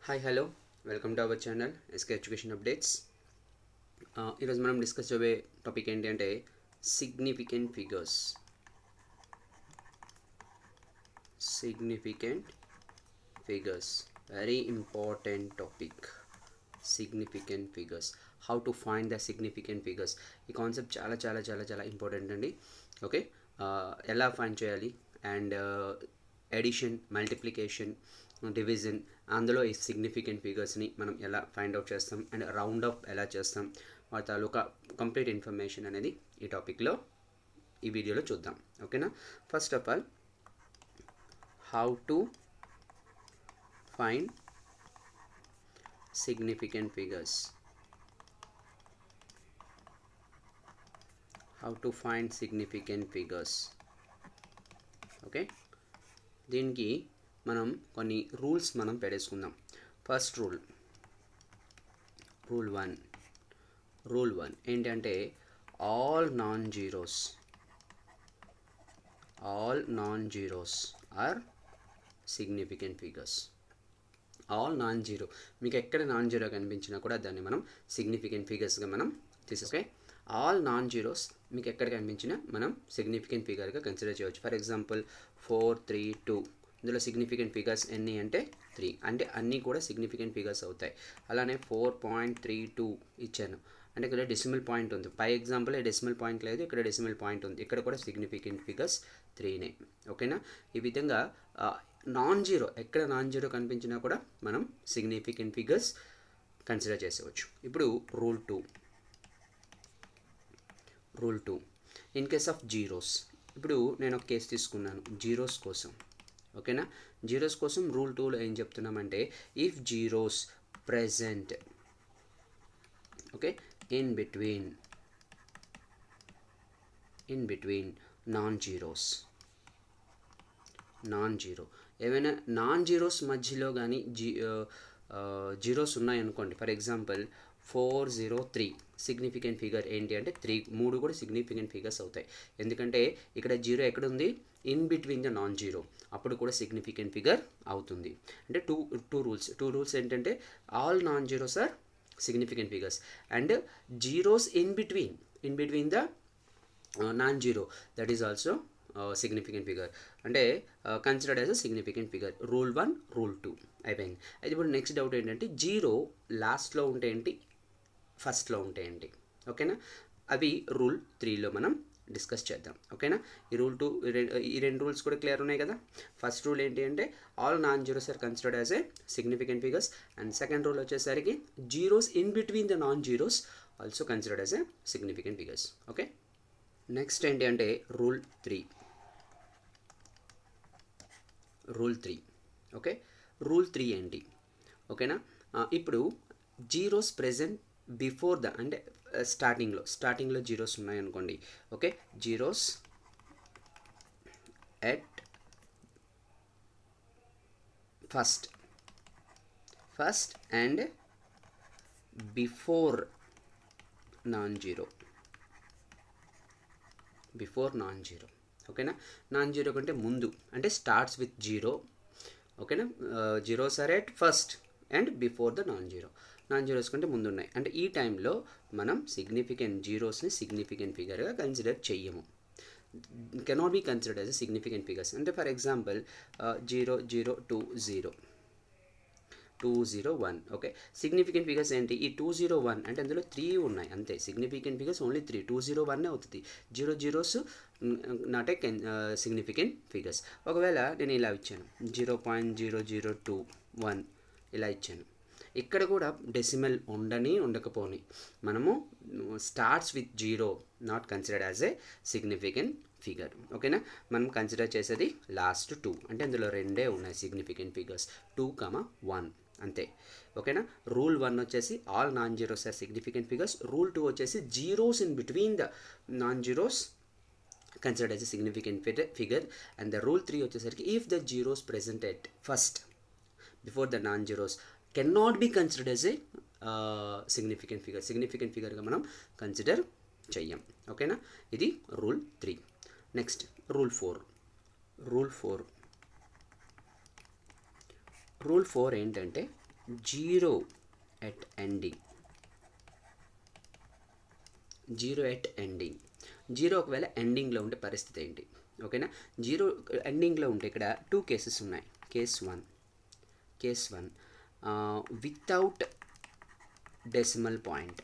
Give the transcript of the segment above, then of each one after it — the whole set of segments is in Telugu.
Hi hello welcome to our channel SK education updates. ఈరోజు మనం డిస్కస్ చేయబోయే టాపిక్ ఏంటి అంటే significant figures. Very important topic. Significant figures, how to find the significant figures. ఈ కాన్సెప్ట్ చాలా చాలా చాలా చాలా ఇంపార్టెంట్ అండి. ఓకే, ఎలా ఫైండ్ చేయాలి అండ్ ఎడిషన్, మల్టిప్లికేషన్, డివిజన్, అందులో ఈ సిగ్నిఫికెంట్ ఫిగర్స్ని మనం ఎలా ఫైండ్ అవుట్ చేస్తాం అండ్ రౌండ్ అప్ ఎలా చేస్తాం, వాటి తాలూకా కంప్లీట్ ఇన్ఫర్మేషన్ అనేది ఈ టాపిక్లో ఈ వీడియోలో చూద్దాం. ఓకేనా? First of all, how to find significant figures. Okay, దీనికి మనం కొన్ని రూల్స్ మనం పెట్టేసుకుందాం. ఫస్ట్ రూల్ 1 ఏంటంటే all non zeros are significant figures. All non zero, మీకు ఎక్కడ నాన్ జీరో కనిపించినా కూడా దాన్ని మనం సిగ్నిఫికెంట్ ఫిగర్స్గా మనం ఓకే, ఆల్ నాన్ జీరోస్ మీకు ఎక్కడ కనిపించినా మనం సిగ్నిఫికెంట్ ఫిగర్గా కన్సిడర్ చేయవచ్చు. ఫర్ ఎగ్జాంపుల్ 4, 3, 2, ఇందులో సిగ్నిఫికెంట్ ఫిగర్స్ ఎన్ని అంటే 3, అంటే అన్నీ కూడా సిగ్నిఫికెంట్ ఫిగర్స్ అవుతాయి. అలానే 4.32 ఇచ్చాను అంటే ఇక్కడ డెసిమల్ పాయింట్ ఉంది. పై ఎగ్జాంపుల్ డెసిమల్ పాయింట్ లేదు, ఇక్కడ డెసిమల్ పాయింట్ ఉంది, ఇక్కడ కూడా సిగ్నిఫికెంట్ ఫిగర్స్ 3నే. ఓకేనా? ఈ విధంగా నాన్ జీరో, ఎక్కడ నాన్ జీరో కనిపించినా కూడా మనం సిగ్నిఫికెంట్ ఫిగర్స్ కన్సిడర్ చేసేవచ్చు. ఇప్పుడు rule 2, in case of zeros. ఇప్పుడు నేను ఒక కేసు తీసుకున్నాను జీరోస్ కోసం. ఓకేనా? జీరోస్ కోసం రూల్ 2లో ఏం చెప్తున్నామంటే, if zeros present okay in between non zero, ఏమైనా నాన్ జీరోస్ మధ్యలో కానీ జీరోస్ ఉన్నాయనుకోండి. ఫర్ ఎగ్జాంపుల్ 403, సిగ్నిఫికెంట్ ఫిగర్ ఏంటి అంటే 3 కూడా సిగ్నిఫికెంట్ ఫిగర్స్ అవుతాయి. ఎందుకంటే ఇక్కడ జీరో ఎక్కడ ఉంది, in between the non zero, అప్పుడు కూడా సిగ్నిఫికెంట్ ఫిగర్ అవుతుంది. అంటే టూ రూల్స్ ఏంటంటే all non zeros are significant figures and zeros in between the non zero, that is also significant figure, అంటే considered as a significant figure. Rule 1, rule 2 అయిపోయింది. అయితే ఇప్పుడు నెక్స్ట్ డౌట్ ఏంటంటే, జీరో లాస్ట్లో ఉంటే ఏంటి, ఫస్ట్లో ఉంటే ఏంటి? ఓకేనా? అవి రూల్ 3లో మనం డిస్కస్ చేద్దాం. ఓకేనా? ఈ రూల్ 2, ఈ రెండు రూల్స్ కూడా క్లియర్ ఉన్నాయి కదా. ఫస్ట్ రూల్ ఏంటి అంటే all non zeros are considered as a significant figures and second rule వచ్చేసరికి zeros in between the non zeros also considered as a significant figures. Okay, next ఏంటి అంటే రూల్ 3. ఓకే, రూల్ 3 ఏంటి? ఓకేనా? ఇప్పుడు జీరోస్ ప్రెజెంట్ బిఫోర్ ద, అంటే స్టార్టింగ్లో జీరోస్ ఉన్నాయనుకోండి. Okay, zeros at first and before non zero. ఓకేనా? నాన్ జీరో కంటే ముందు, అంటే స్టార్ట్స్ విత్ జీరో. ఓకేనా? Zeros are at first and before the non zeros కంటే ముందు ఉన్నాయి. అంటే ఈ టైంలో మనం జీరోస్ని సిగ్నిఫికెంట్ ఫిగర్గా కన్సిడర్ చెయ్యము. Cannot be considered as a significant figures. అంటే for example 0020 201. Okay, significant figures ఏంటి? ఈ 201 అంటే అందులో 3 ఉన్నాయి అంతే. సిగ్నిఫికెంట్ ఫిగర్స్ ఓన్లీ 3, 201 అవుతుంది. Zeros not a significant figures. ఒకవేళ నేను ఇలా ఇచ్చాను 0.0021 ఇలా ఇచ్చాను, ఇక్కడ కూడా డెసిమల్ ఉండకపోని మనము starts with zero, not considered as a significant figure. ఓకేనా? మనం కన్సిడర్ చేసేది లాస్ట్ 2, అంటే అందులో 2 ఉన్నాయి సిగ్నిఫికెంట్ ఫిగర్స్, 2, 1 అంతే. ఓకేనా? రూల్ 1 వచ్చేసి all non zeros are significant figures. Rule 2 వచ్చేసి zeros in between the non zeros considered as a significant figure. And the rule 3 వచ్చేసరికి if the zeros present at first before the non zeros cannot be considered as a significant ఫిగర్గా మనం కన్సిడర్ చెయ్యం. ఓకేనా? ఇది రూల్ 3. Next rule 4. రూల్ 4 ఏంటంటే జీరో ఎట్ ఎండింగ్, జీరో ఒకవేళ ఎండింగ్లో ఉండే పరిస్థితి ఏంటి? ఓకేనా, జీరో ఎండింగ్లో ఉంటే ఇక్కడ 2 కేసెస్ ఉన్నాయి. Case one without decimal point,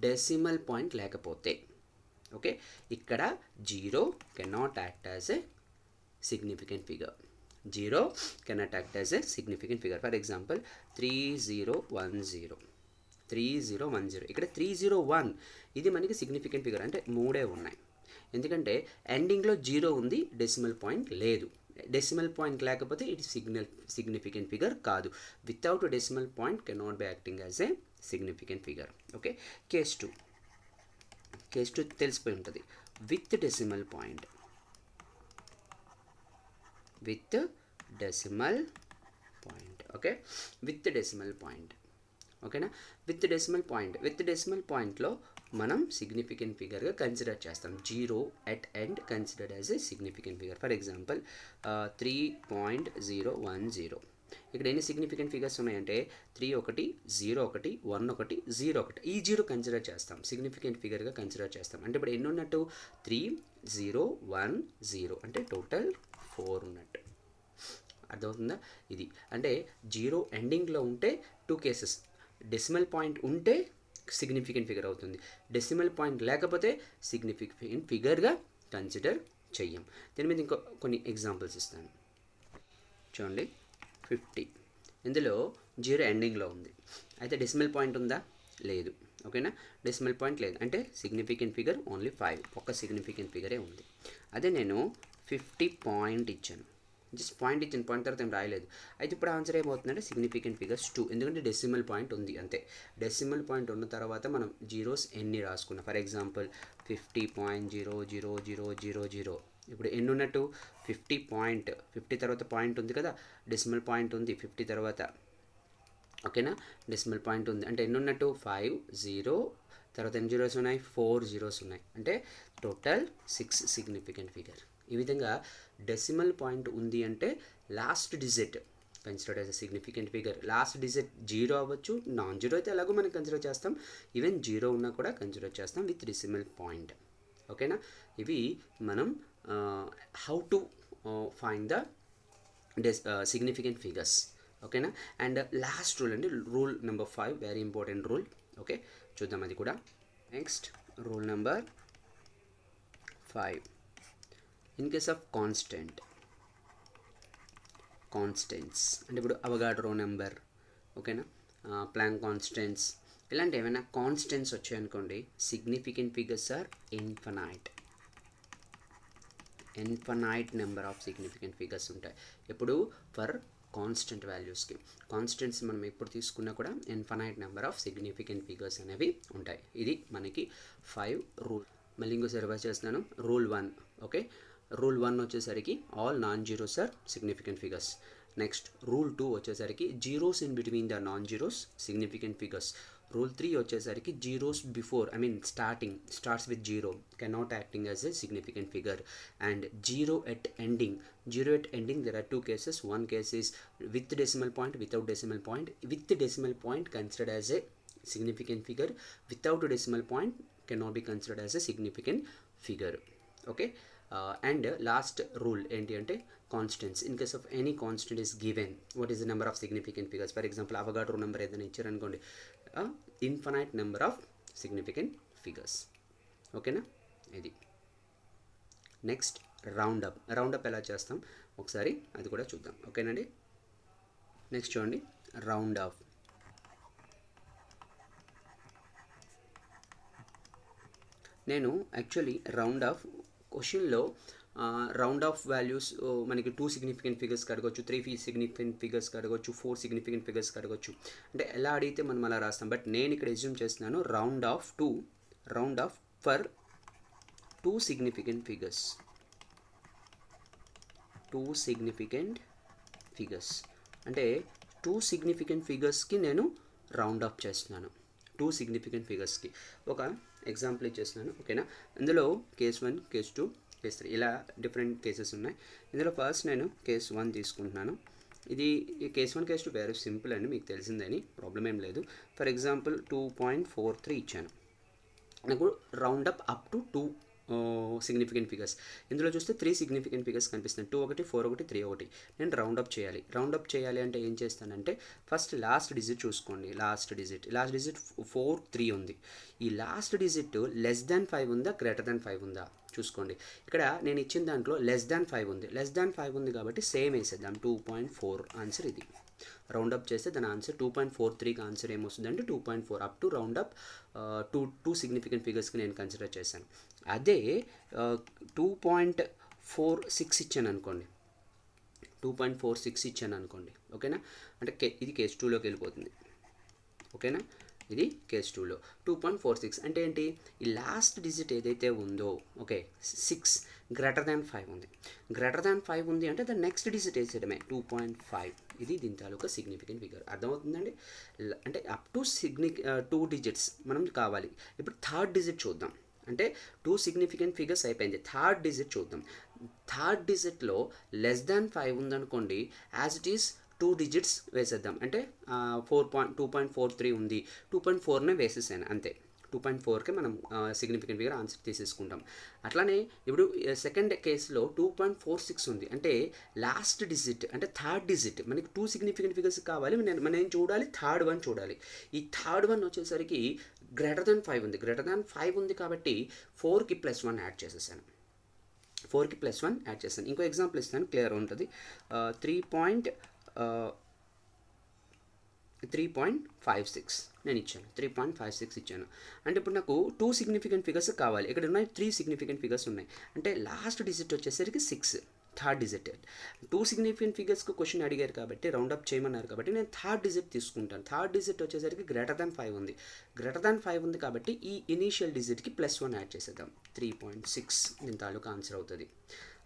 decimal point లేకపోతే, ఓకే, ఇక్కడ zero cannot act as a significant figure. For example 3010, ఇక్కడ 301 ఇది మనకి సిగ్నిఫికెంట్ ఫిగర్, అంటే 3 ఉన్నాయి. ఎందుకంటే ఎండింగ్లో జీరో ఉంది, డెసిమల్ పాయింట్ లేదు. డెసిమల్ పాయింట్ లేకపోతే ఇది సిగ్నిఫికెంట్ ఫిగర్ కాదు. Without decimal point cannot be acting as a significant figure. Okay, case two తెలిసిపోయి ఉంటుంది. With decimal point, okay, with decimal point, ఓకేనా. విత్ డెసిమల్ పాయింట్లో మనం సిగ్నిఫికెంట్ ఫిగర్గా కన్సిడర్ చేస్తాం. Zero at end considered as a significant figure. For example 3.010. ఇక్కడ ఎన్ని సిగ్నిఫికెంట్ ఫిగర్స్ ఉన్నాయంటే 3 1 0 1 1 1 0 1. ఈ జీరో కన్సిడర్ చేస్తాం, సిగ్నిఫికెంట్ ఫిగర్గా కన్సిడర్ చేస్తాం. అంటే ఇప్పుడు ఎన్ని ఉన్నట్టు? 3 0 1 0, అంటే టోటల్ 4 ఉన్నట్టు. అర్థమవుతుందా? ఇది అంటే జీరో ఎండింగ్లో ఉంటే 2 కేసెస్, డెసిమల్ పాయింట్ ఉంటే సిగ్నిఫికెంట్ ఫిగర్ అవుతుంది, డెసిమల్ పాయింట్ లేకపోతే సిగ్నిఫికెంట్ ఫిగర్గా కన్సిడర్ చెయ్యం. దీని మీద ఇంకో కొన్ని ఎగ్జాంపుల్స్ ఇస్తాను. చూడండి, 50 ఇందులో జీరో ఎండింగ్లో ఉంది, అయితే డెసిమల్ పాయింట్ ఉందా? లేదు. ఓకేనా, డెసిమల్ పాయింట్ లేదు, అంటే సిగ్నిఫికెంట్ ఫిగర్ ఓన్లీ 5, ఒక్క సిగ్నిఫికెంట్ ఫిగరే ఉంది. అదే నేను 50 పాయింట్ ఇచ్చాను, జస్ట్ పాయింట్ ఇచ్చాను, పాయింట్ తర్వాత ఏం రాయలేదు. అయితే ఇప్పుడు ఆన్సర్ ఏమవుతుందంటే సిగ్నిఫికెంట్ ఫిగర్స్ 2, ఎందుకంటే డెసిమల్ పాయింట్ ఉంది అంతే. డెసిమల్ పాయింట్ ఉన్న తర్వాత మనం జీరోస్ ఎన్ని రాసుకున్నాం. For example 50.00000. ఇప్పుడు ఎన్ని ఉన్నట్టు? 50 తర్వాత పాయింట్ ఉంది కదా, డెసిమల్ పాయింట్ ఉంది 50 తర్వాత, ఓకేనా. డెసిమల్ పాయింట్ ఉంది అంటే ఎన్ని ఉన్నట్టు? 5 0 తర్వాత ఎన్ని జీరోస్ ఉన్నాయి? 4 జీరోస్ ఉన్నాయి, అంటే టోటల్ 6 సిగ్నిఫికెంట్ ఫిగర్. ఈ విధంగా డెసిమల్ పాయింట్ ఉంది అంటే last digit considered as a significant figure. Last digit zero అవ్వచ్చు, నాన్ జీరో అయితే ఎలాగో మనం కన్సిడర్ చేస్తాం, ఈవెన్ జీరో ఉన్నా కూడా కన్సిడర్ చేస్తాం విత్ డెసిమల్ పాయింట్. ఓకేనా, ఇవి మనం how to find the significant figures. ఓకేనా, అండ్ లాస్ట్ రూల్ అండి, rule number 5, very important rule. Okay, చూద్దాం అది కూడా. Next rule number 5, in case of constants అంటే ఇప్పుడు అవగాడ్రో నెంబర్, ఓకేనా, ప్లాంక్ కాన్స్టెంట్స్, ఇలాంటి ఏమైనా కాన్స్టెంట్స్ వచ్చాయనుకోండి, significant figures are infinite number of significant figures ఉంటాయి. ఇప్పుడు ఫర్ కాన్స్టెంట్ వాల్యూస్కి, కాన్స్టెంట్స్ మనం ఎప్పుడు తీసుకున్నా కూడా infinite number of significant figures అనేవి ఉంటాయి. ఇది మనకి 5 రూల్. మళ్ళీ ఇంకోసారి రివర్స్ చేస్తున్నాను. రూల్ 1, ఓకే, రూల్ 1 వచ్చేసరికి all non zeros are significant figures. Next rule 2 వచ్చేసరికి zeros in between the non zeros significant figures. Rule 3 వచ్చేసరికి zeros before, starts with zero cannot acting as a significant figure. And zero at ending there are 2 cases. One case is with decimal point, without decimal point. With decimal point considered as a significant figure, without decimal point cannot be considered as a significant figure. Okay, and last rule enti ante constants. In case of any constant is given, what is the number of significant figures? For example, Avogadro number edana icharu anukondi, infinite number of significant figures. Okay na, idi. Next round up ఎలా చేస్తాం ఒకసారి అది కూడా చూద్దాం. ఓకేనండి, నెక్స్ట్ చూడండి, రౌండ్ ఆఫ్. నేను యాక్చువల్లీ రౌండ్ ఆఫ్ క్వశ్చన్లో రౌండ్ ఆఫ్ వాల్యూస్ మనకి 2 సిగ్నిఫికెంట్ ఫిగర్స్కి అడగవచ్చు, 3 సిగ్నిఫికెంట్ ఫిగర్స్కి అడగవచ్చు, 4 సిగ్నిఫికెంట్ ఫిగర్స్కి అడగవచ్చు, అంటే ఎలా అడిగితే మనం అలా రాస్తాం. బట్ నేను ఇక్కడ ఎజ్యూమ్ చేస్తున్నాను round of for 2 significant figures. 2 significant figures అంటే 2 significant figuresకి నేను రౌండ్ అప్ చేస్తున్నాను. 2 significant figuresకి ఒక ఎగ్జాంపుల్ ఇచ్చేస్తున్నాను. ఓకేనా, ఇందులో కేస్ 1, కేస్ 2, కేస్ 3 ఇలా డిఫరెంట్ కేసెస్ ఉన్నాయి. ఇందులో ఫస్ట్ నేను కేస్ 1 తీసుకుంటున్నాను. ఇది కేస్ 1 కేస్ 2 వెరీ సింపుల్ అండి, మీకు తెలిసిందని ప్రాబ్లం ఏం లేదు. ఫర్ ఎగ్జాంపుల్ 2.43 ఇచ్చాను, నాకు round up to 2 significant figures. ఇందులో చూస్తే 3 సిగ్నిఫికెంట్ ఫిగర్స్ కనిపిస్తున్నాయి, 2 ఒకటి, 4 ఒకటి, 3 ఒకటి. నేను రౌండప్ చేయాలి అంటే ఏం చేస్తానంటే ఫస్ట్ లాస్ట్ డిజిట్ చూసుకోండి. లాస్ట్ డిజిట్ 4 3 ఉంది. ఈ లాస్ట్ డిజిట్ లెస్ దాన్ 5 ఉందా గ్రేటర్ దాన్ 5 ఉందా చూసుకోండి. ఇక్కడ నేను ఇచ్చిన దాంట్లో లెస్ దాన్ 5 ఉంది కాబట్టి సేమ్ వేసేద్దాం. 2.4 ఆన్సర్ ఇది. రౌండప్ చేస్తే దాని ఆన్సర్ 2.43కి ఆన్సర్ ఏమొస్తుంది అంటే 2.4 అప్ టు రౌండప్ 2 సిగ్నిఫికెంట్ ఫిగర్స్కి నేను కన్సిడర్ చేశాను. అదే 2.46 ఇచ్చాను అనుకోండి, 2.46 ఇచ్చాను అనుకోండి, ఓకేనా, అంటే ఇది కేస్ 2లోకి వెళ్ళిపోతుంది, ఓకేనా. ఇది కేస్ 2లో 2.46 అంటే ఏంటి, ఈ లాస్ట్ డిజిట్ ఏదైతే ఉందో ఓకే 6 గ్రేటర్ దాన్ 5 ఉంది అంటే దాని నెక్స్ట్ డిజిట్ వేసేయడమే 2.5. ఇది దీని తాలూకా సిగ్నిఫికెంట్ ఫిగర్. అర్థమవుతుందండి. అంటే అప్ టు 2 డిజిట్స్ మనం కావాలి. ఇప్పుడు థర్డ్ డిజిట్ చూద్దాం. అంటే 2 సిగ్నిఫికెంట్ ఫిగర్స్ అయిపోయింది, థర్డ్ డిజిట్ చూద్దాం. థర్డ్ డిజిట్లో లెస్ దాన్ 5 ఉందనుకోండి, యాజ్ ఇట్ ఈస్ 2 డిజిట్స్ వేసేద్దాం. అంటే 2.43 ఉంది, 2.4నే వేసేసాను అంతే. 2.4కే మనం సిగ్నిఫికెంట్ ఫిగర్ ఆన్సర్ తీసేసుకుంటాం. అట్లానే ఇప్పుడు సెకండ్ కేసులో 2.46 ఉంది, అంటే లాస్ట్ డిజిట్ అంటే థర్డ్ డిజిట్. మనకి 2 సిగ్నిఫికెంట్ ఫిగర్స్ కావాలి, మనం ఏం చూడాలి, థర్డ్ వన్ చూడాలి. ఈ థర్డ్ వన్ వచ్చేసరికి గ్రేటర్ దాన్ 5 ఉంది కాబట్టి 4కి +1 యాడ్ చేసేసాను. 4కి +1 యాడ్ చేస్తాను. ఇంకో ఎగ్జాంపుల్ ఇస్తాను, క్లియర్ ఉంటుంది. 3.56 నేను ఇచ్చాను, 3.56 ఇచ్చాను. అంటే ఇప్పుడు నాకు 2 సిగ్నిఫికెంట్ ఫిగర్స్ కావాలి. ఇక్కడ ఉన్నాయి 3 సిగ్నిఫికెంట్ ఫిగర్స్ ఉన్నాయి. అంటే లాస్ట్ డిజిట్ వచ్చేసరికి 6, థర్డ్ డిజిట్. 2 సిగ్నిఫికెంట్ ఫిగర్స్కి క్వశ్చన్ అడిగారు కాబట్టి రౌండప్ చేయమన్నారు కాబట్టి నేను థర్డ్ డిజిట్ తీసుకుంటాను. థర్డ్ డిజిట్ వచ్చేసరికి గ్రేటర్ దాన్ 5 ఉంది కాబట్టి ఈ ఇనీషియల్ డిజిట్కి +1 యాడ్ చేసేద్దాం. 3.6 దీని తాలూకా ఆన్సర్ అవుతుంది.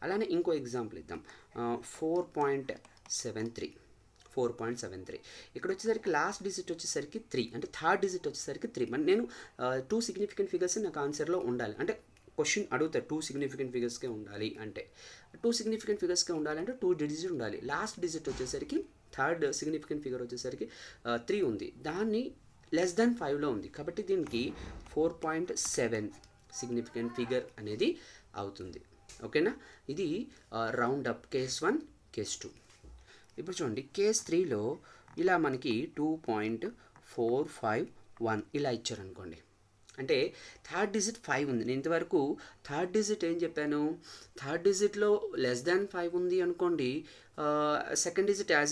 అలానే ఇంకో ఎగ్జాంపుల్ ఇద్దాం. 4.73 ఇక్కడ వచ్చేసరికి లాస్ట్ డిజిట్ వచ్చేసరికి 3, అంటే థర్డ్ డిజిట్ వచ్చేసరికి 3. నేను 2 సిగ్నిఫికెంట్ ఫిగర్స్ నాకు ఆన్సర్లో ఉండాలి. అంటే క్వశ్చన్ అడుగుతారు 2 సిగ్నిఫికెంట్ ఫిగర్స్కే ఉండాలి అంటే 2 సిగ్నిఫికెంట్ ఫిగర్స్కే ఉండాలంటే 2 డిజిట్ ఉండాలి. లాస్ట్ డిజిట్ వచ్చేసరికి థర్డ్ సిగ్నిఫికెంట్ ఫిగర్ వచ్చేసరికి 3 ఉంది, దాన్ని లెస్ దాన్ 5లో ఉంది కాబట్టి దీనికి 4.7 సిగ్నిఫికెంట్ ఫిగర్ అనేది అవుతుంది, ఓకేనా. ఇది రౌండ్ అప్ కేస్ 1 కేస్ 2. ఇప్పుడు చూడండి కేస్ 3లో ఇలా మనకి 2.451 ఇలా ఇచ్చారనుకోండి. అంటే థర్డ్ డిజిట్ 5 ఉంది. నేను ఇంతవరకు థర్డ్ డిజిట్ ఏం చెప్పాను, థర్డ్ డిజిట్లో లెస్ దాన్ 5 ఉంది అనుకోండి, second digit as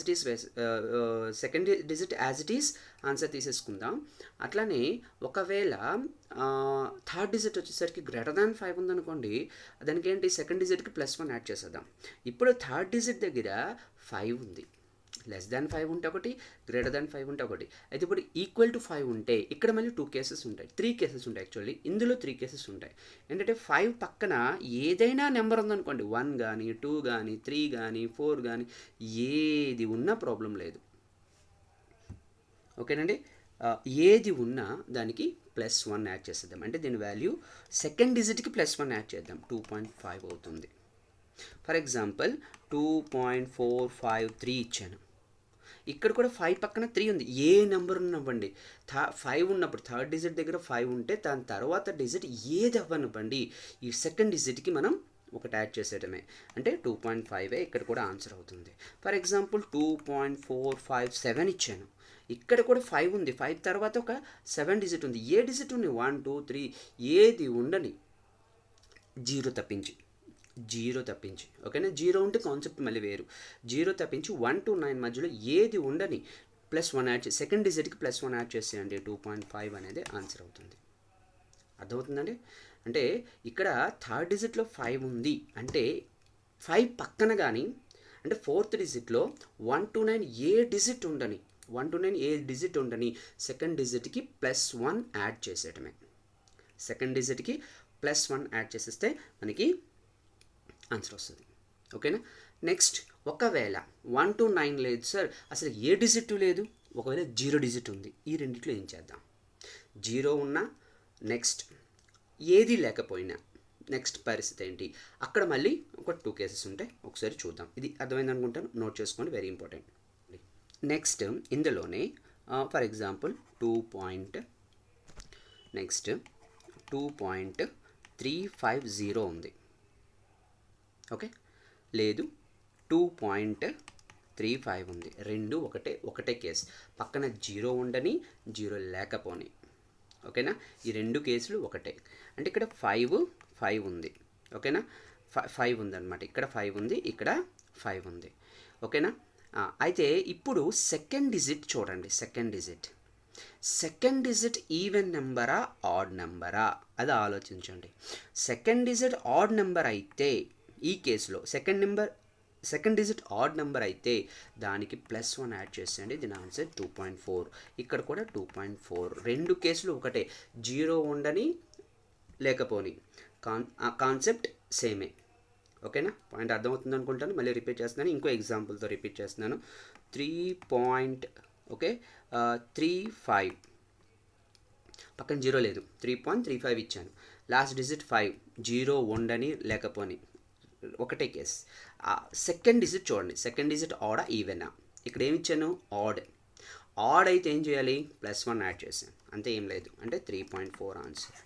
it is answer తీసేసుకుందాం. అట్లానే ఒకవేళ థర్డ్ డిజిట్ వచ్చేసరికి గ్రేటర్ దాన్ 5 ఉందనుకోండి, దానికి ఏంటి సెకండ్ డిజిట్కి +1 యాడ్ చేసేద్దాం. ఇప్పుడు థర్డ్ డిజిట్ దగ్గర 5 ఉంది, లెస్ దాన్ 5 ఉంటే ఒకటి, గ్రేటర్ దాన్ 5 ఉంటే ఒకటి. అయితే ఇప్పుడు ఈక్వల్ టు 5 ఉంటే ఇక్కడ మళ్ళీ 2 కేసెస్ ఉంటాయి, 3 కేసెస్ ఉంటాయి. యాక్చువల్లీ ఇందులో 3 కేసెస్ ఉంటాయి. ఏంటంటే 5 పక్కన ఏదైనా నెంబర్ ఉందనుకోండి, 1 కానీ 2 కానీ 3 కానీ 4 కానీ ఏది ఉన్నా ప్రాబ్లం లేదు, ఓకేనండి. ఏది ఉన్నా దానికి +1 యాడ్ చేసేద్దాం. అంటే దీని వాల్యూ సెకండ్ డిజిట్కి +1 యాడ్ చేద్దాం, 2.5 అవుతుంది. ఫర్ ఎగ్జాంపుల్ 2.453 ఇచ్చాను. ఇక్కడ కూడా 5 పక్కన 3 ఉంది, ఏ నెంబర్ ఉన్నవ్వండి. 5 ఉన్నప్పుడు థర్డ్ డిజిట్ దగ్గర 5 ఉంటే దాని తర్వాత డిజిట్ ఏది అవ్వనివ్వండి, ఈ సెకండ్ డిజిట్కి మనం ఒకటి యాడ్ చేసేయడమే. అంటే 2.5 ఇక్కడ కూడా ఆన్సర్ అవుతుంది. ఫర్ ఎగ్జాంపుల్ 2.457 ఇచ్చాను. ఇక్కడ కూడా 5 ఉంది, 5 తర్వాత ఒక 7 డిజిట్ ఉంది. ఏ డిజిట్ ఉంది, 1 2 3 ఏది ఉండని, జీరో తప్పించి ఓకేనా. జీరో ఉంటే కాన్సెప్ట్ మళ్ళీ వేరు. జీరో తప్పించి 1 to 9 మధ్యలో ఏది ఉండని +1 యాడ్ చేసి సెకండ్ డిజిట్కి +1 యాడ్ చేసేయండి, 2.5 అనేది ఆన్సర్ అవుతుంది. అర్థమవుతుందండి. అంటే ఇక్కడ థర్డ్ డిజిట్లో 5 ఉంది అంటే 5 పక్కన కానీ, అంటే ఫోర్త్ డిజిట్లో 1 to 9 ఏ డిజిట్ ఉండని సెకండ్ డిజిట్కి +1 యాడ్ చేసేయటమే. సెకండ్ డిజిట్కి +1 యాడ్ చేసేస్తే మనకి ఆన్సర్ వస్తుంది, ఓకేనా. నెక్స్ట్ ఒకవేళ 1 to 9 లేదు సార్, అసలు ఏ డిజిట్ లేదు, ఒకవేళ 0 డిజిట్ ఉంది, ఈ రెండిట్లో ఏం చేద్దాం. 0 ఉన్నా నెక్స్ట్ ఏది లేకపోయినా నెక్స్ట్ పరిస్థితి ఏంటి, అక్కడ మళ్ళీ ఒక 2 కేసెస్ ఉంటాయి, ఒకసారి చూద్దాం. ఇది అర్థమైంది అనుకుంటాను, నోట్ చేసుకోండి, వెరీ ఇంపార్టెంట్. నెక్స్ట్ ఇందులోనే ఫర్ ఎగ్జాంపుల్ 2.350 ఉంది. ఓకే, లేదు 2.35 ఉంది. రెండు ఒకటే కేసు, పక్కన 0 ఉండని 0 లేకపోని. ఓకేనా, ఈ రెండు కేసులు ఒకటే. అంటే ఇక్కడ 5 ఉంది. ఓకేనా, 5 ఉందన్నమాట. ఇక్కడ 5 ఉంది, ఇక్కడ 5 ఉంది. ఓకేనా, అయితే ఇప్పుడు సెకండ్ డిజిట్ చూడండి. సెకండ్ డిజిట్ ఈవెన్ నెంబరా ఆడ్ నెంబరా అది ఆలోచించండి. సెకండ్ డిజిట్ ఆడ్ నెంబర్ అయితే ఈ కేసులో సెకండ్ డిజిట్ ఆడ్ నెంబర్ అయితే దానికి +1 యాడ్ చేసేయండి. దీని ఆన్సర్ 2.4. ఇక్కడ కూడా 2.4. రెండు కేసులు ఒకటే, 0 ఉండని లేకపోని. కాన్సెప్ట్ సేమే. ఓకేనా, పాయింట్ అర్థమవుతుంది అనుకుంటాను. మళ్ళీ రిపీట్ చేస్తున్నాను, ఇంకో ఎగ్జాంపుల్తో రిపీట్ చేస్తున్నాను. 3.35 పక్కన 0 లేదు, 3.35 ఇచ్చాను. లాస్ట్ డిజిట్ 5, 0 ఉండని లేకపోని, ఒకటే కేస్. సెకండ్ డిజిట్ చూడండి, సెకండ్ డిజిట్ ఆడా ఈవెనా. ఇక్కడ ఏమి ఇచ్చాను, ఆడ్ అయితే ఏం చేయాలి, +1 యాడ్ చేశాను, అంతే, ఏం లేదు. అంటే 3.4 ఆన్సర్.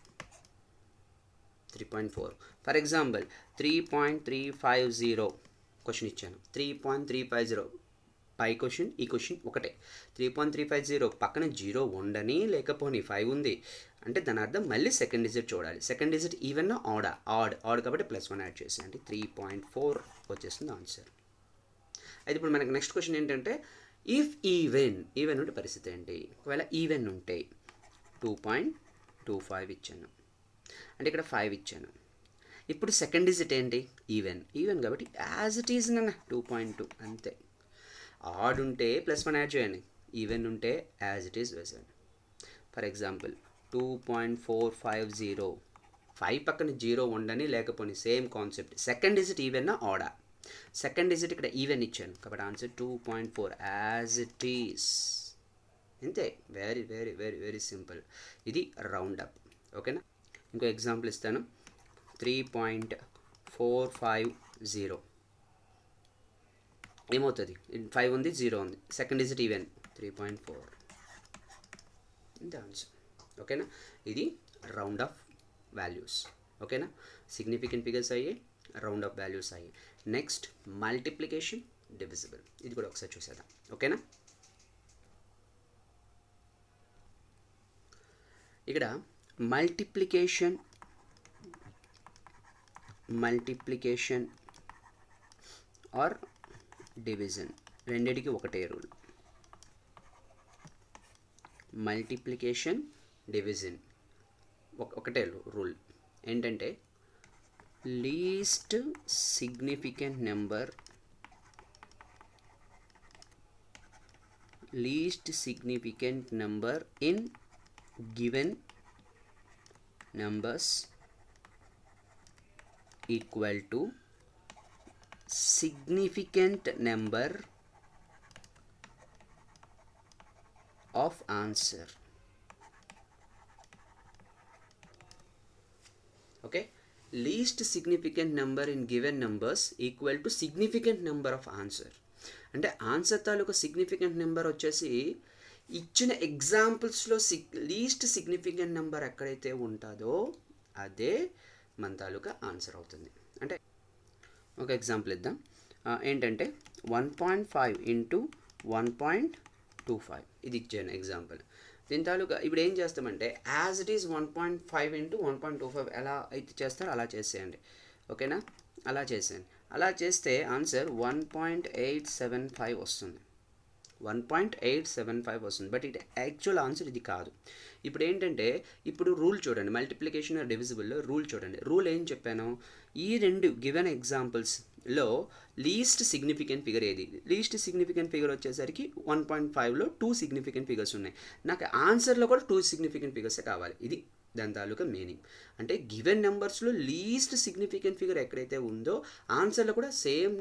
3.4. ఫర్ ఎగ్జాంపుల్ 3.350 క్వశ్చన్ ఇచ్చాను. 3.350 పై క్వశ్చన్, ఈ క్వశ్చన్ ఒకటే. 3.350 పక్కన 0 ఉండని లేకపోని 5 ఉంది. అంటే దాని అర్థం మళ్ళీ సెకండ్ డిజిట్ చూడాలి. సెకండ్ డిజిట్ ఈవెన్ ఆడ్ కాబట్టి +1 యాడ్ చేసేయండి. 3.4 వచ్చేస్తుంది ఆన్సర్. అయితే ఇప్పుడు మనకి నెక్స్ట్ క్వశ్చన్ ఏంటంటే, ఇఫ్ ఈవెన్ ఉంటే పరిస్థితి ఏంటి. ఒకవేళ ఈవెన్ ఉంటే 2.25 ఇచ్చాను, అంటే ఇక్కడ 5 ఇచ్చాను. ఇప్పుడు సెకండ్ డిజిట్ ఏంటి, ఈవెన్ కాబట్టి యాజ్ ఇట్ ఈజ్ నన్న 2.2 అంతే. ఆడ్ ఉంటే +1 యాడ్ చేయండి, ఈవెన్ ఉంటే యాజ్ ఇట్ ఈజ్ వేసేయండి. ఫర్ ఎగ్జాంపుల్ 2.450, 5 పక్కన 0 ఉండని లేకపోని, same concept. Second digit even ఆడా, సెకండ్ డిజిట్ ఇక్కడ ఈవెన్ ఇచ్చాను కాబట్టి ఆన్సర్ 2.4 యాజ్ ఇట్ ఈస్. అంతే, very very very very simple. ఇది రౌండ్ అప్. ఓకేనా, ఇంకో ఎగ్జాంపుల్ ఇస్తాను. 3.450 ఏమవుతుంది, 5 ఉంది, 0 ఉంది, సెకండ్ డిజిట్ ఈవెన్ 3.4 ఇంతే ఆన్సర్. ఓకేనా, ఇది రౌండ్ ఆఫ్ వాల్యూస్. ఓకేనా, సిగ్నిఫికెంట్ ఫిగర్స్ అయ్యాయి, రౌండ్ ఆఫ్ వాల్యూస్ అయ్యాయి. నెక్స్ట్ మల్టిప్లికేషన్, డివిజిబుల్, ఇది కూడా ఒకసారి చూసేద్దాం. ఓకేనా, ఇక్కడ మల్టిప్లికేషన్ ఆర్ డివిజన్ రెండిటికి ఒకటే రూల్. మల్టిప్లికేషన్, డివిజన్ ఒకటే రూల్. ఏంటంటే least significant number in given numbers equal to significant number of answer. Okay, least significant number in given numbers equal to significant number of answer. అంటే ఆన్సర్ తాలూకా సిగ్నిఫికెంట్ నెంబర్ వచ్చేసి ఇచ్చిన ఎగ్జాంపుల్స్లో లీస్ట్ సిగ్నిఫికెంట్ నెంబర్ ఎక్కడైతే ఉంటుందో అదే మన తాలూకా ఆన్సర్ అవుతుంది. అంటే ఒక ఎగ్జాంపుల్ ఇద్దాం. ఏంటంటే 1.5 × 1.25 ఇది ఇచ్చాను ఎగ్జాంపుల్. దీని తాలూకా ఇప్పుడు ఏం చేస్తామంటే యాజ్ ఇట్ ఈజ్ 1.5 × 1.25 ఎలా అయితే చేస్తారో అలా చేసేయండి. ఓకేనా, అలా చేసేయండి. అలా చేస్తే ఆన్సర్ 1.875 వస్తుంది. 1.875 వస్తుంది. బట్ ఇది యాక్చువల్ ఆన్సర్ ఇది కాదు. ఇప్పుడు ఏంటంటే ఇప్పుడు రూల్ చూడండి, మల్టిప్లికేషన్ ఆర్ డివిజిబుల్లో రూల్ చూడండి. రూల్ ఏం చెప్పాను, ఈ రెండు గివెన్ ఎగ్జాంపుల్స్లో లీస్ట్ సిగ్నిఫికెంట్ ఫిగర్ ఏది, లీస్ట్ సిగ్నిఫికెంట్ ఫిగర్ వచ్చేసరికి 1.5లో 2 సిగ్నిఫికెంట్ ఫిగర్స్ ఉన్నాయి. నాకు ఆన్సర్లో కూడా 2 సిగ్నిఫికెంట్ ఫిగర్సే కావాలి. ఇది దాని తాలూకా మీనింగ్. అంటే గివెన్ నెంబర్స్లో లీస్ట్ సిగ్నిఫికెంట్ ఫిగర్ ఎక్కడైతే ఉందో ఆన్సర్లో కూడా సేమ్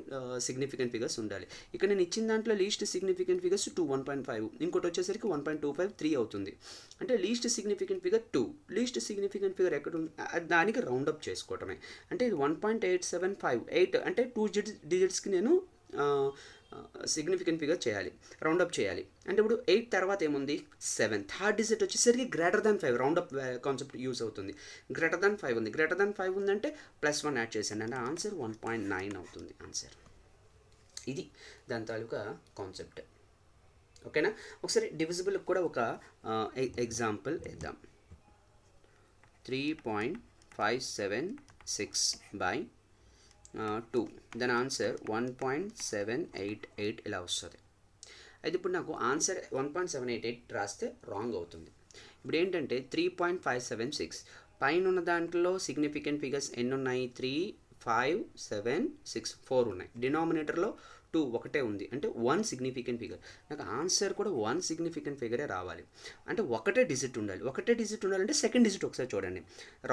సిగ్నిఫికెంట్ ఫిగర్స్ ఉండాలి. ఇక్కడ నేను ఇచ్చిన దాంట్లో లీస్ట్ సిగ్నిఫికెంట్ ఫిగర్స్ 1.5, ఇంకోటి వచ్చేసరికి 1.25, 3 అవుతుంది. అంటే least significant figure 2, least significant figure ఎక్కడ ఉంది దానికి రౌండప్ చేసుకోవటమే. అంటే ఇది 1.875, 8 అంటే 2 డిజిట్స్కి నేను సిగ్నిఫికెంట్ ఫిగర్ చేయాలి, రౌండప్ చేయాలి. అంటే ఇప్పుడు 8 తర్వాత ఏముంది 7, థర్డ్ డిజిట్ వచ్చేసరికి >5, రౌండప్ కాన్సెప్ట్ యూస్ అవుతుంది. >5 ఉంది, >5 ఉందంటే +1 యాడ్ చేశాను అంటే ఆన్సర్ 1.9 అవుతుంది ఆన్సర్. ఇది దాని తాలూకా కాన్సెప్ట్. ఓకేనా. ఒకసారి డివిజిబుల్ కూడా ఒక ఎగ్జాంపుల్ ఇద్దాం. 3.576 by 2, దాని ఆన్సర్ 1.788 ఇలా వస్తుంది. అయితే ఇప్పుడు నాకు ఆన్సర్ 1.788 రాస్తే రాంగ్ అవుతుంది. ఇప్పుడు ఏంటంటే 3.576 పైన ఉన్న దాంట్లో సిగ్నిఫికెంట్ ఫిగర్స్ ఎన్ని ఉన్నాయి, 3, 5, 7, 6, 4 ఉన్నాయి. డినామినేటర్లో 2 ఒకటే ఉంది, అంటే 1 సిగ్నిఫికెంట్ ఫిగర్. నాకు ఆన్సర్ కూడా 1 సిగ్నిఫికెంట్ ఫిగరే రావాలి. అంటే ఒకటే డిజిట్ ఉండాలి. ఒకటే డిజిట్ ఉండాలంటే సెకండ్ డిజిట్ ఒకసారి చూడండి.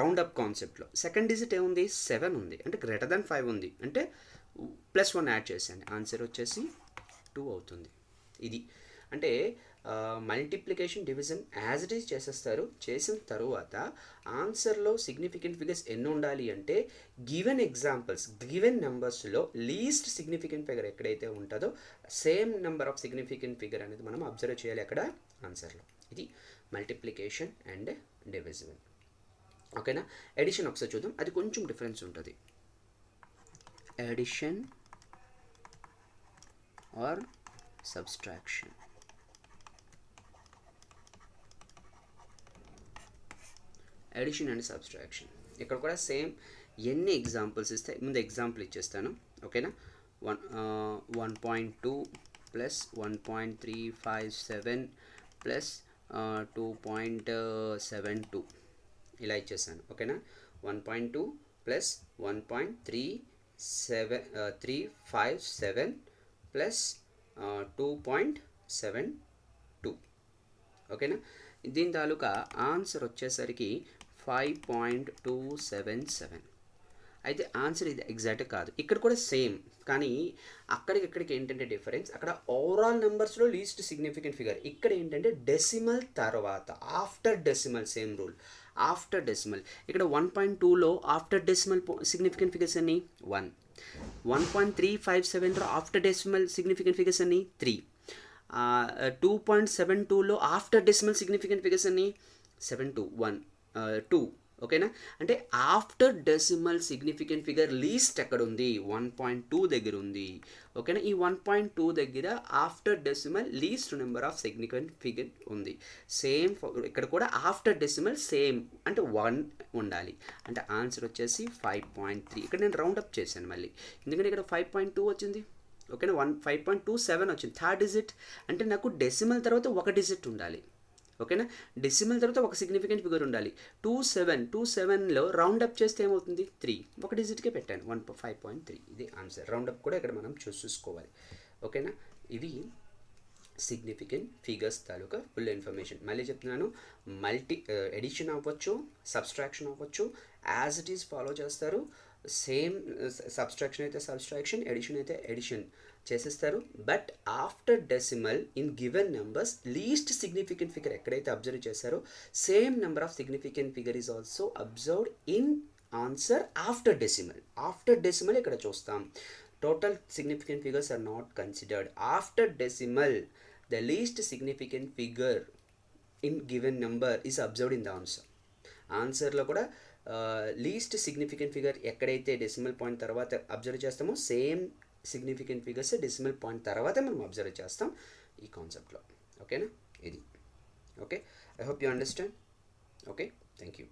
రౌండప్ కాన్సెప్ట్లో సెకండ్ డిజిట్ ఏముంది 7 ఉంది, అంటే >5 ఉంది, అంటే +1 యాడ్ చేశాను ఆన్సర్ వచ్చేసి 2 అవుతుంది. ఇది అంటే multiplication division as it is చేసేస్తారు. చేసిన తరువాత ఆన్సర్లో సిగ్నిఫికెంట్ ఫిగర్స్ ఎన్ని ఉండాలి అంటే గివెన్ ఎగ్జాంపుల్స్, గివెన్ నెంబర్స్లో లీస్ట్ సిగ్నిఫికెంట్ ఫిగర్ ఎక్కడైతే ఉంటుందో same number of significant figure అనేది మనం అబ్జర్వ్ చేయాలి అక్కడ ఆన్సర్లో. ఇది మల్టిప్లికేషన్ అండ్ డివిజన్. ఓకేనా. ఎడిషన్ ఒకసారి చూద్దాం, అది కొంచెం డిఫరెన్స్ ఉంటుంది. Addition or subtraction. Addition and subtraction ఇక్కడ కూడా సేమ్. ఎన్ని ఎగ్జాంపుల్స్ ఇస్తే ముందు ఎగ్జాంపుల్ ఇచ్చేస్తాను. ఓకేనా. 1.2 + 1.357 + 2.72 ఇలా ఇచ్చేసాను. ఓకేనా. 1.2 + 1.357 + 2.72. ఓకేనా. దీని తాలూకా ఆన్సర్ వచ్చేసరికి 5.277. అయితే ఆన్సర్ ఇది ఎగ్జాక్ట్ కాదు. ఇక్కడ కూడా సేమ్, కానీ అక్కడికి ఏంటంటే డిఫరెన్స్, అక్కడ ఓవరాల్ నెంబర్స్లో లీస్ట్ సిగ్నిఫికెంట్ ఫిగర్, ఇక్కడ ఏంటంటే డెసిమల్ తర్వాత after decimal, same rule after decimal. ఇక్కడ 1.2లో ఆఫ్టర్ డెసిమల్ సిగ్నిఫికెంట్ ఫిగర్స్ అన్ని 1, 1.357లో ఆఫ్టర్ డెసిమల్ సిగ్నిఫికెంట్ ఫిగర్స్ అన్ని 3, 2.72లో ఆఫ్టర్ డెసిమల్ సిగ్నిఫికెంట్ ఫిగర్స్ అన్ని 7, 2, 1, 2. ఓకేనా. అంటే after decimal significant figure least ఎక్కడ ఉంది 1.2 దగ్గర ఉంది. ఓకేనా. ఈ 1.2 దగ్గర after decimal least number of significant figure ఉంది. సేమ్ ఇక్కడ కూడా ఆఫ్టర్ డెసిమల్ సేమ్, అంటే 1 ఉండాలి. అంటే ఆన్సర్ వచ్చేసి 5.3. ఇక్కడ నేను రౌండప్ చేశాను మళ్ళీ, ఎందుకంటే ఇక్కడ 5.2 వచ్చింది. ఓకేనా. 5.27 వచ్చింది థర్డ్ డిజిట్, అంటే నాకు డెసిమల్ తర్వాత ఒక డిజిట్ ఉండాలి. ఓకేనా. డెసిమల్ తర్వాత ఒక సిగ్నిఫికెంట్ ఫిగర్ ఉండాలి. 27లో రౌండప్ చేస్తే ఏమవుతుంది 3, ఒక డిజిట్కే పెట్టాను 5.3. ఇది ఆన్సర్. రౌండప్ కూడా ఇక్కడ మనం చూసుకోవాలి. ఓకేనా. ఇవి సిగ్నిఫికెంట్ ఫిగర్స్ తాలూకా ఫుల్ ఇన్ఫర్మేషన్. మళ్ళీ చెప్తున్నాను, ఎడిషన్ అవ్వచ్చు, సబ్స్ట్రాక్షన్ అవ్వచ్చు, యాజ్ ఇట్ ఈజ్ ఫాలో చేస్తారు. సేమ్ సబ్స్ట్రాక్షన్ అయితే సబ్స్ట్రాక్షన్, ఎడిషన్ అయితే ఎడిషన్ చేసేస్తారు. But after decimal in given numbers least significant figure ఎక్కడైతే అబ్జర్వ్ చేశారో same number of significant figure is also observed in answer after decimal. After decimal ఇక్కడ చూస్తాం. Total significant figures are not considered. After decimal the least significant figure in given number is observed in the answer. ఆన్సర్లో కూడా లీస్ట్ సిగ్నిఫికెంట్ ఫిగర్ ఎక్కడైతే డెసిమల్ పాయింట్ తర్వాత అబ్జర్వ్ చేస్తామో same significant figures decimal point తర్వాత మనం అబ్జర్వ్ చేస్తాం ఈ కాన్సెప్ట్లో. ఓకేనా. ఇది okay. I hope you understand. Okay, thank you.